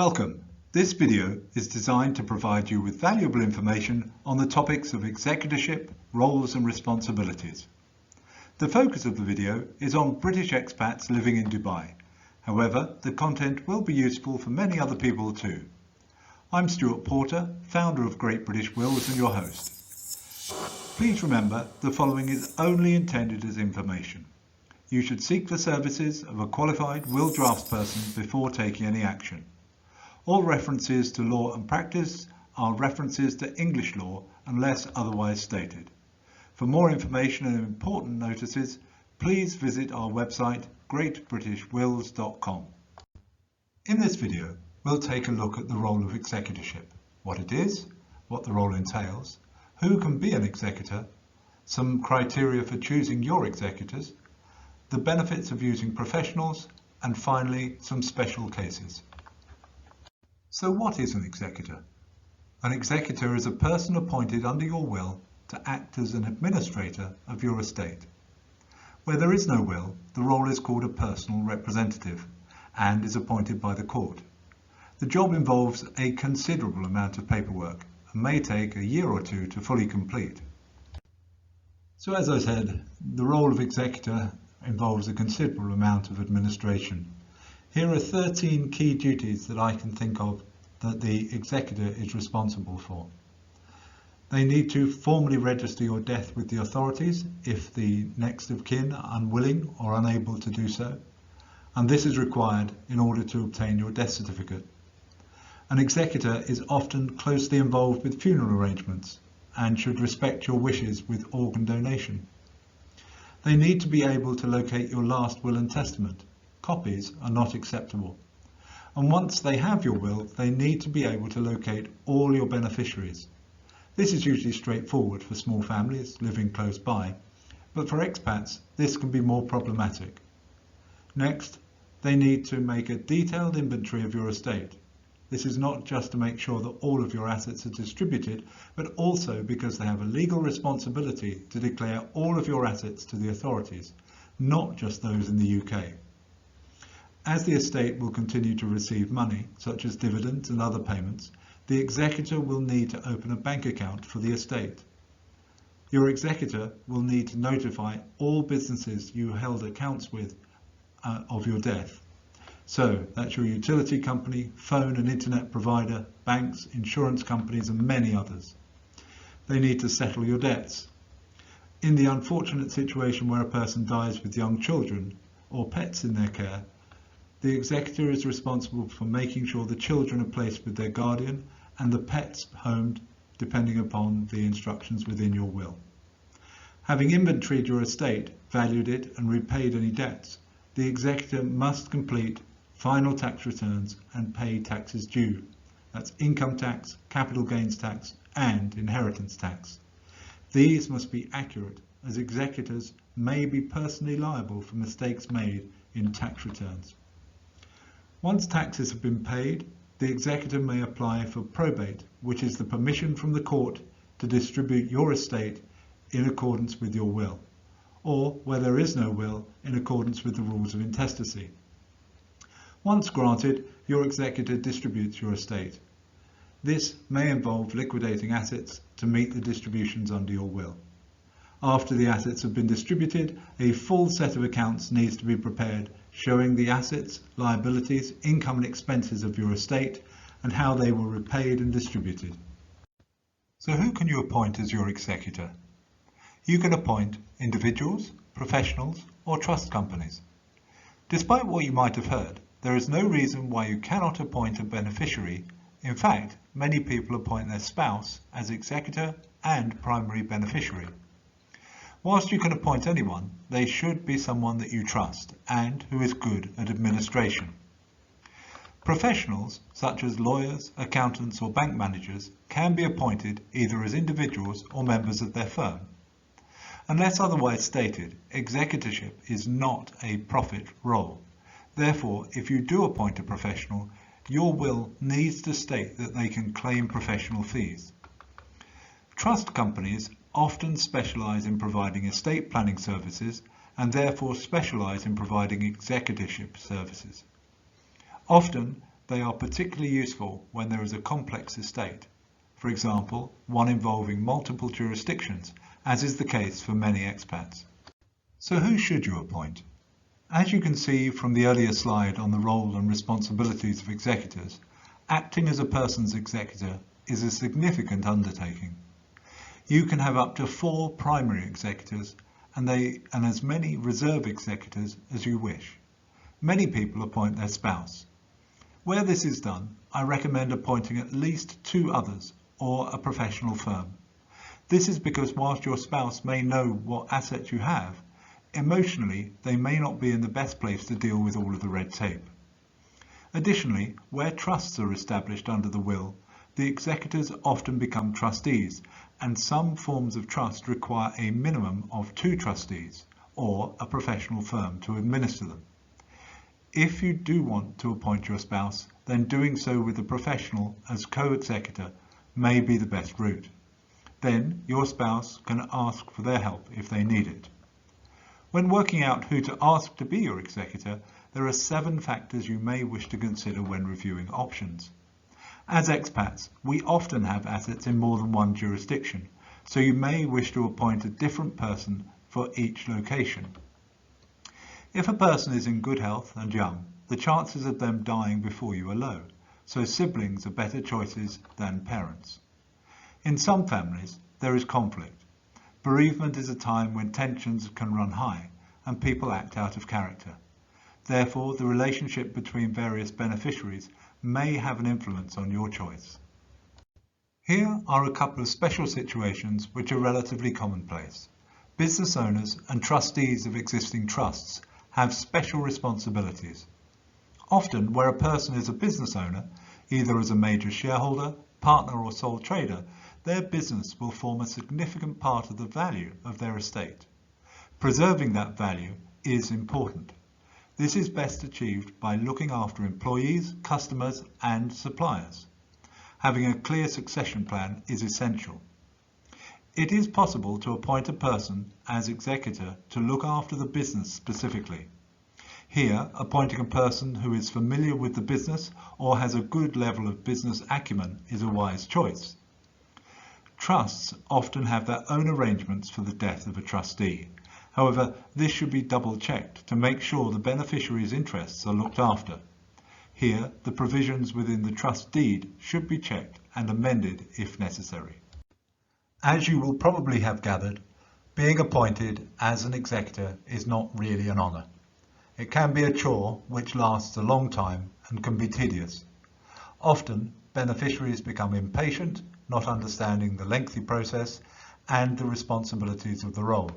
Welcome. This video is designed to provide you with valuable information on the topics of executorship, roles and responsibilities. The focus of the video is on British expats living in Dubai. However, the content will be useful for many other people too. I'm Stuart Porter, founder of Great British Wills and your host. Please remember the following is only intended as information. You should seek the services of a qualified will draftsperson before taking any action. All references to law and practice are references to English law unless otherwise stated. For more information and important notices, please visit our website greatbritishwills.com. In this video, we'll take a look at the role of executorship, what it is, what the role entails, who can be an executor, some criteria for choosing your executors, the benefits of using professionals, and finally, some special cases. So what is an executor? An executor is a person appointed under your will to act as an administrator of your estate. Where there is no will, the role is called a personal representative and is appointed by the court. The job involves a considerable amount of paperwork and may take a year or two to fully complete. So as I said, the role of executor involves a considerable amount of administration. Here are 13 key duties that I can think of that the executor is responsible for. They need to formally register your death with the authorities if the next of kin are unwilling or unable to do so, and this is required in order to obtain your death certificate. An executor is often closely involved with funeral arrangements and should respect your wishes with organ donation. They need to be able to locate your last will and testament. Copies are not acceptable. And once they have your will, they need to be able to locate all your beneficiaries. This is usually straightforward for small families living close by, but for expats, this can be more problematic. Next, they need to make a detailed inventory of your estate. This is not just to make sure that all of your assets are distributed, but also because they have a legal responsibility to declare all of your assets to the authorities, not just those in the UK. As the estate will continue to receive money, such as dividends and other payments, the executor will need to open a bank account for the estate. Your executor will need to notify all businesses you held accounts with of your death. So that's your utility company, phone and internet provider, banks, insurance companies and many others. They need to settle your debts. In the unfortunate situation where a person dies with young children or pets in their care, the executor is responsible for making sure the children are placed with their guardian and the pets homed depending upon the instructions within your will. Having inventoried your estate, valued it and repaid any debts, the executor must complete final tax returns and pay taxes due. That's income tax, capital gains tax and inheritance tax. These must be accurate as executors may be personally liable for mistakes made in tax returns. Once taxes have been paid, the executor may apply for probate, which is the permission from the court to distribute your estate in accordance with your will, or where there is no will, in accordance with the rules of intestacy. Once granted, your executor distributes your estate. This may involve liquidating assets to meet the distributions under your will. After the assets have been distributed, a full set of accounts needs to be prepared showing the assets, liabilities, income and expenses of your estate and how they were repaid and distributed. So who can you appoint as your executor? You can appoint individuals, professionals or trust companies. Despite what you might have heard, there is no reason why you cannot appoint a beneficiary. In fact, many people appoint their spouse as executor and primary beneficiary. Whilst you can appoint anyone, they should be someone that you trust and who is good at administration. Professionals, such as lawyers, accountants or bank managers, can be appointed either as individuals or members of their firm. Unless otherwise stated, executorship is not a profit role. Therefore, if you do appoint a professional, your will needs to state that they can claim professional fees. Trust companies often specialise in providing estate planning services and therefore specialise in providing executorship services. Often they are particularly useful when there is a complex estate, for example, one involving multiple jurisdictions, as is the case for many expats. So who should you appoint? As you can see from the earlier slide on the role and responsibilities of executors, acting as a person's executor is a significant undertaking. You can have up to 4 primary executors and as many reserve executors as you wish. Many people appoint their spouse. Where this is done, I recommend appointing at least 2 others or a professional firm. This is because whilst your spouse may know what assets you have, emotionally they may not be in the best place to deal with all of the red tape. Additionally, where trusts are established under the will, the executors often become trustees, and some forms of trust require a minimum of 2 trustees or a professional firm to administer them. If you do want to appoint your spouse, then doing so with a professional as co-executor may be the best route. Then your spouse can ask for their help if they need it. When working out who to ask to be your executor, there are 7 factors you may wish to consider when reviewing options. As expats, we often have assets in more than one jurisdiction, so you may wish to appoint a different person for each location. If a person is in good health and young, the chances of them dying before you are low, so siblings are better choices than parents. In some families, there is conflict. Bereavement is a time when tensions can run high and people act out of character. Therefore, the relationship between various beneficiaries may have an influence on your choice. Here are a couple of special situations which are relatively commonplace. Business owners and trustees of existing trusts have special responsibilities. Often, where a person is a business owner, either as a major shareholder, partner or sole trader, their business will form a significant part of the value of their estate. Preserving that value is important. This is best achieved by looking after employees, customers and suppliers. Having a clear succession plan is essential. It is possible to appoint a person as executor to look after the business specifically. Here, appointing a person who is familiar with the business or has a good level of business acumen is a wise choice. Trusts often have their own arrangements for the death of a trustee. However, this should be double-checked to make sure the beneficiary's interests are looked after. Here, the provisions within the trust deed should be checked and amended if necessary. As you will probably have gathered, being appointed as an executor is not really an honour. It can be a chore which lasts a long time and can be tedious. Often, beneficiaries become impatient, not understanding the lengthy process and the responsibilities of the role.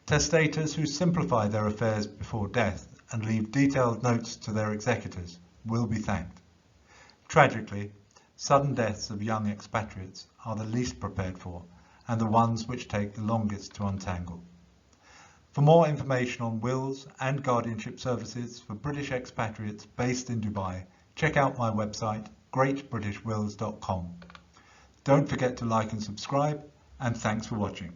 Testators who simplify their affairs before death and leave detailed notes to their executors will be thanked. Tragically, sudden deaths of young expatriates are the least prepared for and the ones which take the longest to untangle. For more information on wills and guardianship services for British expatriates based in Dubai, check out my website greatbritishwills.com. Don't forget to like and subscribe, and thanks for watching.